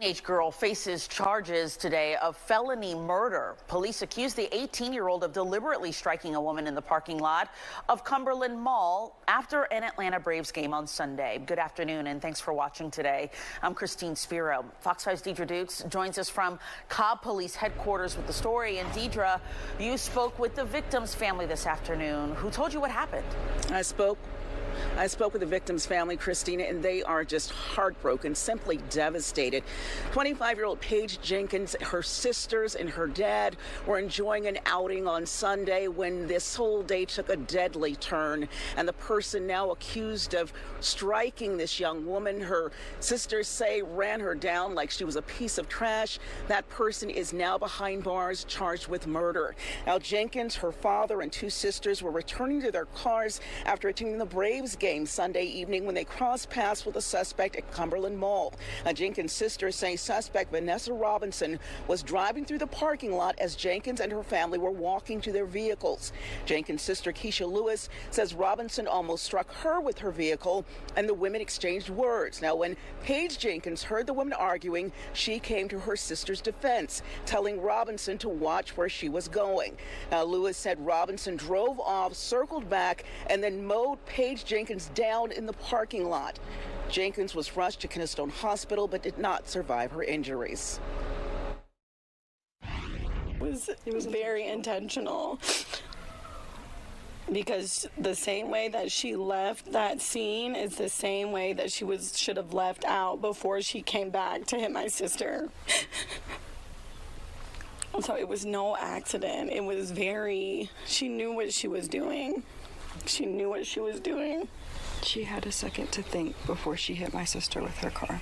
Teenage girl faces charges today of felony murder. Police accuse the 18-year-old of deliberately striking a woman in the parking lot of Cumberland Mall after an Atlanta Braves game on Sunday. Good afternoon and thanks for watching today. I'm Christine Spiro. Fox 5's Deidre Dukes joins us from Cobb Police Headquarters with the story. And Deidre, you spoke with the victim's family this afternoon. Who told you what happened? I spoke with the victim's family, Christina, and they are just heartbroken, simply devastated. 25-year-old Paige Jenkins, her sisters and her dad were enjoying an outing on Sunday when this whole day took a deadly turn. And the person now accused of striking this young woman, her sisters say ran her down like she was a piece of trash. That person is now behind bars, charged with murder. Now, Jenkins, her father, and two sisters were returning to their cars after attending the Braves game Sunday evening when they crossed paths with a suspect at Cumberland Mall. Jenkins' sisters say suspect Vanessa Robinson was driving through the parking lot as Jenkins and her family were walking to their vehicles. Jenkins' sister Keisha Lewis says Robinson almost struck her with her vehicle and the women exchanged words. Now, when Paige Jenkins heard the women arguing, she came to her sister's defense, telling Robinson to watch where she was going. Lewis said Robinson drove off, circled back, and then mowed Paige Jenkins down in the parking lot. Jenkins was rushed to Kennestone Hospital but did not survive her injuries. It was very intentional, because the same way that she left that scene is the same way that she should have left out before she came back to hit my sister. So it was no accident. It was she knew what she was doing. She knew what she was doing. She had a second to think before she hit my sister with her car.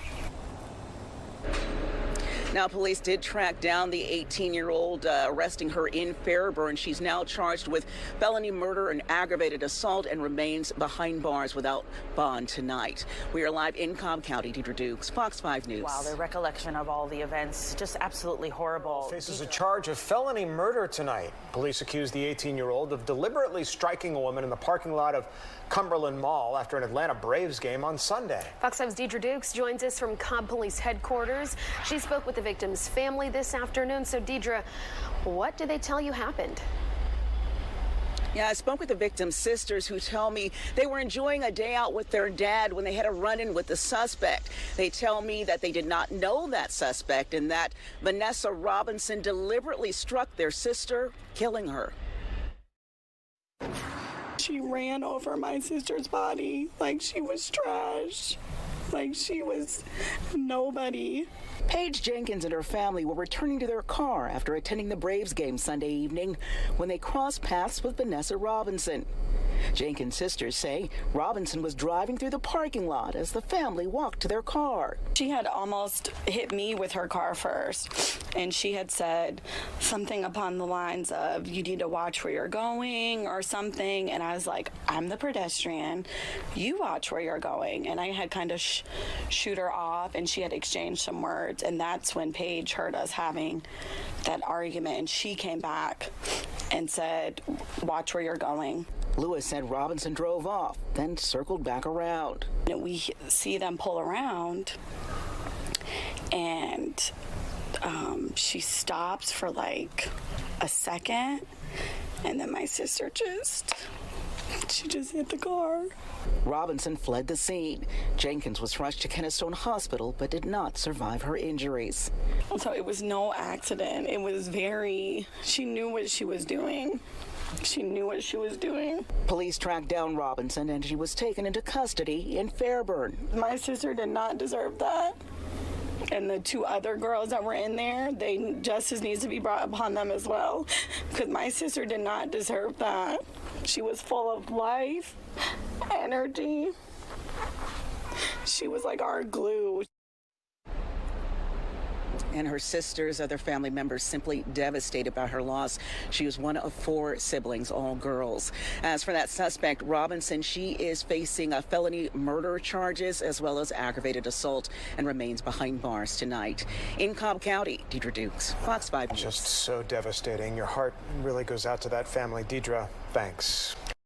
Now, police did track down the 18-year-old, arresting her in Fairburn. She's now charged with felony murder and aggravated assault and remains behind bars without bond tonight. We are live in Cobb County. Deidre Dukes, Fox 5 News. Wow, the recollection of all the events, just absolutely horrible. Faces a charge of felony murder tonight. Police accuse the 18-year-old of deliberately striking a woman in the parking lot of Cumberland Mall after an Atlanta Braves game on Sunday. Fox 5's Deidre Dukes joins us from Cobb Police Headquarters. She spoke with the victim's family this afternoon. So, Deidre, what did they tell you happened? Yeah, I spoke with the victim's sisters who tell me they were enjoying a day out with their dad when they had a run-in with the suspect. They tell me that they did not know that suspect and that Vanessa Robinson deliberately struck their sister, killing her. She ran over my sister's body like she was trash, like she was nobody. Paige Jenkins and her family were returning to their car after attending the Braves game Sunday evening when they crossed paths with Vanessa Robinson. Jenkins' sisters say Robinson was driving through the parking lot as the family walked to their car. She had almost hit me with her car first, and she had said something upon the lines of, "You need to watch where you're going," or something, and I was like, "I'm the pedestrian, you watch where you're going," and I had kind of shoot her off, and she had exchanged some words, and that's when Paige heard us having that argument, and she came back and said, "Watch where you're going." Lewis said Robinson drove off, then circled back around. We see them pull around, and she stops for like a second, and then my sister she just hit the car. Robinson fled the scene. Jenkins was rushed to Kennestone Hospital but did not survive her injuries. So it was no accident. It was she knew what she was doing. She knew what she was doing. Police tracked down Robinson and she was taken into custody in Fairburn. My sister did not deserve that. And the two other girls that were in there, justice needs to be brought upon them as well, because my sister did not deserve that. She was full of life, energy. She was like our glue. And her sisters, other family members, simply devastated by her loss. She was one of 4 siblings, all girls. As for that suspect, Robinson, she is facing felony murder charges as well as aggravated assault and remains behind bars tonight. In Cobb County, Deidre Dukes, Fox 5 News. Just so devastating. Your heart really goes out to that family. Deidre, thanks.